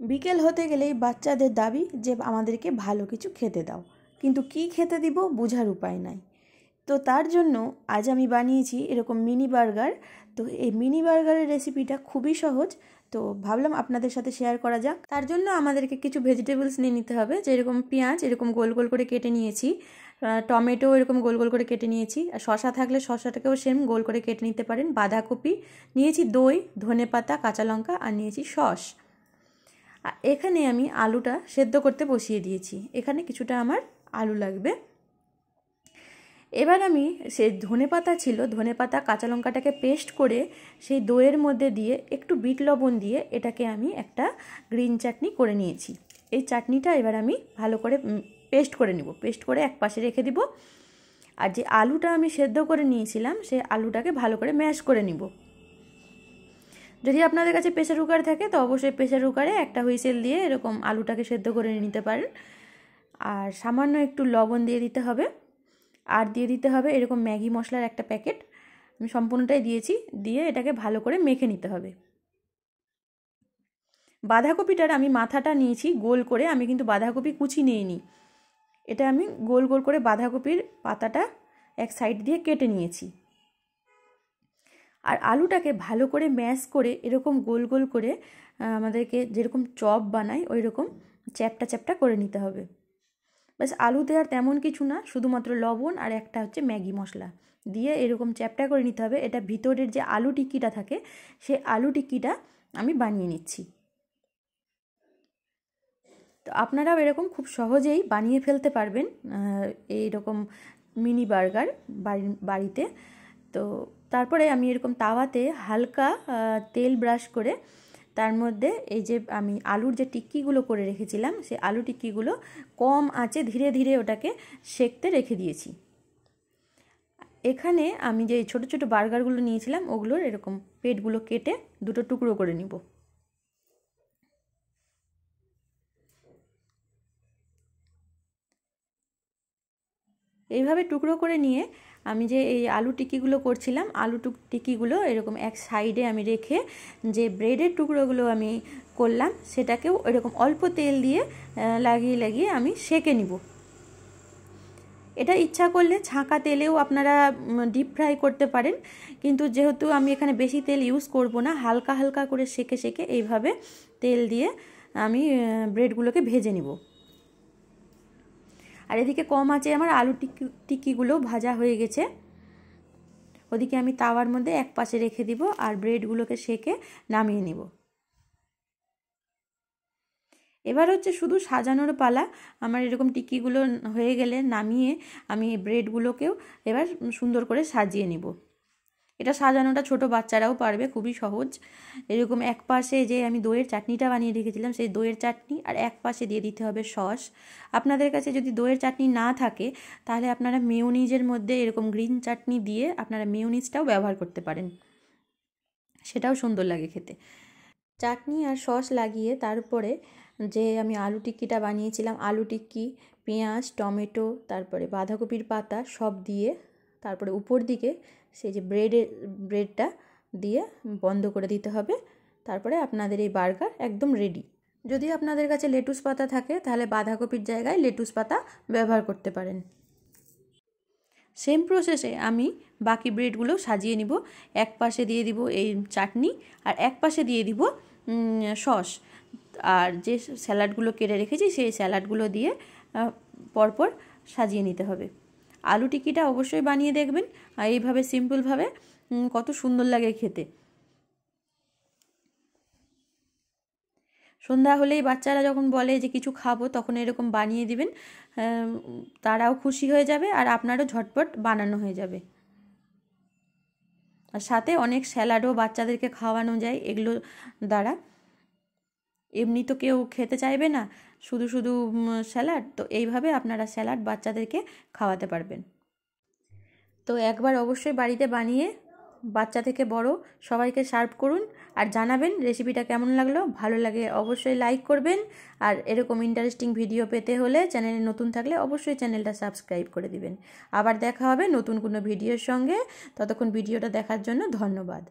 বিকেল হতে গেলেই বাচ্চাদের দাবি যে আমাদেরকে ভালো কিছু খেতে দাও, কিন্তু কি খেতে দিব বোঝার উপায় নাই। তো তার জন্য আজ আমি বানিয়েছি এরকম মিনি বার্গার। তো এই মিনি বার্গারের রেসিপিটা খুবই সহজ, তো ভাবলাম আপনাদের সাথে শেয়ার করা যাক। তার জন্য আমাদেরকে কিছু ভেজিটেবলস নিয়ে নিতে হবে, যেরকম পেঁয়াজ এরকম গোল গোল করে কেটে নিয়েছি, টমেটো এরকম গোল গোল করে কেটে নিয়েছি, আর শশা থাকলে শশাটাকেও সেম গোল করে কেটে নিতে পারেন, বাঁধাকপি নিয়েছি, দই, ধনেপাতা, কাঁচা লঙ্কা, আর নিয়েছি সস। আর এখানে আমি আলুটা সেদ্ধ করতে বসিয়ে দিয়েছি, এখানে কিছুটা আমার আলু লাগবে। এবার আমি সেই ধনেপাতা ছিল, ধনেপাতা কাঁচা লঙ্কাটাকে পেস্ট করে সেই দইয়ের মধ্যে দিয়ে একটু বিট লবণ দিয়ে এটাকে আমি একটা গ্রিন চাটনি করে নিয়েছি। এই চাটনিটা এবার আমি ভালো করে পেস্ট করে নিব, পেস্ট করে এক পাশে রেখে দিব। আর যে আলুটা আমি সেদ্ধ করে নিয়েছিলাম সেই আলুটাকে ভালো করে ম্যাশ করে নিব। যদি আপনাদের কাছে প্রেসার কুকার থাকে তো অবশ্যই প্রেসার কুকারে একটা হুইসেল দিয়ে এরকম আলুটাকে সেদ্ধ করে নিতে পারেন। আর সামান্য একটু লবণ দিয়ে দিতে হবে, আর দিয়ে দিতে হবে এরকম ম্যাগি মশলার একটা প্যাকেট, আমি সম্পূর্ণটাই দিয়েছি, দিয়ে এটাকে ভালো করে মেখে নিতে হবে। বাঁধাকপিটার আমি মাথাটা নিয়েছি গোল করে, আমি কিন্তু বাঁধাকপি কুচি নিইনি, এটা আমি গোল গোল করে বাঁধাকপির পাতাটা এক সাইড দিয়ে কেটে নিয়েছি। আর আলুটাকে ভালো করে ম্যাশ করে এরকম গোল গোল করে আমাদেরকে যেরকম চপ বানাই ওই রকম চ্যাপটা চ্যাপটা করে নিতে হবে। ব্যাস আলু দেওয়ার তেমন কিছু না, শুধুমাত্র লবণ আর একটা হচ্ছে ম্যাগি মশলা দিয়ে এরকম চ্যাপটা করে নিতে হবে। এটা ভিতরের যে আলু টিক্কিটা থাকে সেই আলু টিক্কিটা আমি বানিয়ে নিচ্ছি। তো আপনারাও এরকম খুব সহজেই বানিয়ে ফেলতে পারবেন এইরকম মিনি বার্গার বাড়িতে। তো তারপরে আমি এরকম তাওয়াতে হালকা তেল ব্রাশ করে তার মধ্যে এই যে আমি আলুর যে টিক্কিগুলো করে রেখেছিলাম সেই আলু টিক্কিগুলো কম আঁচে ধীরে ধীরে ওটাকে সেঁকতে রেখে দিয়েছি। এখানে আমি যে ছোট ছোট বার্গারগুলো নিয়েছিলাম ওগুলোর এরকম পেটগুলো কেটে দুটো টুকরো করে নিব। এইভাবে টুকরো করে নিয়ে আমি যে এই আলু টিক্কিগুলো করছিলাম আলু টিক্কিগুলো এরকম এক সাইডে আমি রেখে যে ব্রেডের টুকরোগুলো আমি করলাম সেটাকেও এরকম অল্প তেল দিয়ে লাগিয়ে লাগিয়ে আমি সেঁকে নিব। এটা ইচ্ছা করলে ছাঁকা তেলেও আপনারা ডিপ ফ্রাই করতে পারেন, কিন্তু যেহেতু আমি এখানে বেশি তেল ইউজ করব না, হালকা হালকা করে সেঁকে সেঁকে এইভাবে তেল দিয়ে আমি ব্রেডগুলোকে ভেজে নিব। আর এদিকে কম আঁচে আমার আলু টিক্কিগুলো ভাজা হয়ে গেছে, ওদিকে আমি তাওয়ার মধ্যে এক পাশে রেখে দিব আর ব্রেডগুলোকে সেঁকে নামিয়ে নিব। এবার হচ্ছে শুধু সাজানোর পালা। আমার এরকম টিক্কিগুলো হয়ে গেলে নামিয়ে আমি ব্রেডগুলোকেও এবার সুন্দর করে সাজিয়ে নিব। এটা সাজানোটা ছোট বাচ্চারাও পারবে, খুবই সহজ। এরকম এক পাশে যে আমি দইয়ের চাটনিটা বানিয়ে রেখেছিলাম সেই দইয়ের চাটনি, আর এক পাশে দিয়ে দিতে হবে সস। আপনাদের কাছে যদি দইয়ের চাটনি না থাকে তাহলে আপনারা মেয়োনিজের মধ্যে এরকম গ্রিন চাটনি দিয়ে আপনারা মেয়োনিজটাও ব্যবহার করতে পারেন, সেটাও সুন্দর লাগে খেতে। চাটনি আর সস লাগিয়ে তারপরে যে আমি আলু টিক্কিটা বানিয়েছিলাম, আলু টিক্কি, পেঁয়াজ, টমেটো, তারপরে বাঁধাকপির পাতা সব দিয়ে তারপরে উপর দিকে সেই যে ব্রেডটা দিয়ে বন্ধ করে দিতে হবে। তারপরে আপনাদের এই বার্গার একদম রেডি। যদি আপনাদের কাছে লেটুস পাতা থাকে তাহলে বাঁধাকপির জায়গায় লেটুস পাতা ব্যবহার করতে পারেন। সেম প্রসেসে আমি বাকি ব্রেডগুলো সাজিয়ে নিব। এক পাশে দিয়ে দিব এই চাটনি আর এক পাশে দিয়ে দিব সস, আর যে স্যালাডগুলো কেটে রেখেছি সেই স্যালাডগুলো দিয়ে পরপর সাজিয়ে নিতে হবে। আলু টিক্কিটা অবশ্যই বানিয়ে দেখবেন, আর এইভাবে সিম্পলভাবে কত সুন্দর লাগে খেতে। সন্ধ্যা হলেই বাচ্চারা যখন বলে যে কিছু খাবো তখন এরকম বানিয়ে দিবেন, তারাও খুশি হয়ে যাবে আর আপনারও ঝটপট বানানো হয়ে যাবে। আর সাথে অনেক স্যালাডও বাচ্চাদেরকে খাওয়ানো যায় এগুলো দ্বারা। এমনি তো কেউ খেতে চাইবে না শুধু শুধু স্যালাড, তো এইভাবে আপনারা স্যালাড বাচ্চাদেরকে খাওয়াতে পারবেন। তো একবার অবশ্যই বাড়িতে বানিয়ে বাচ্চা থেকে বড় সবাইকে সার্ভ করুন আর জানাবেন রেসিপিটা কেমন লাগলো। ভালো লাগে অবশ্যই লাইক করবেন, আর এরকম ইন্টারেস্টিং ভিডিও পেতে হলে চ্যানেলে নতুন থাকলে অবশ্যই চ্যানেলটা সাবস্ক্রাইব করে দিবেন। আবার দেখা হবে নতুন কোনো ভিডিওর সঙ্গে, ততক্ষণ ভিডিওটা দেখার জন্য ধন্যবাদ।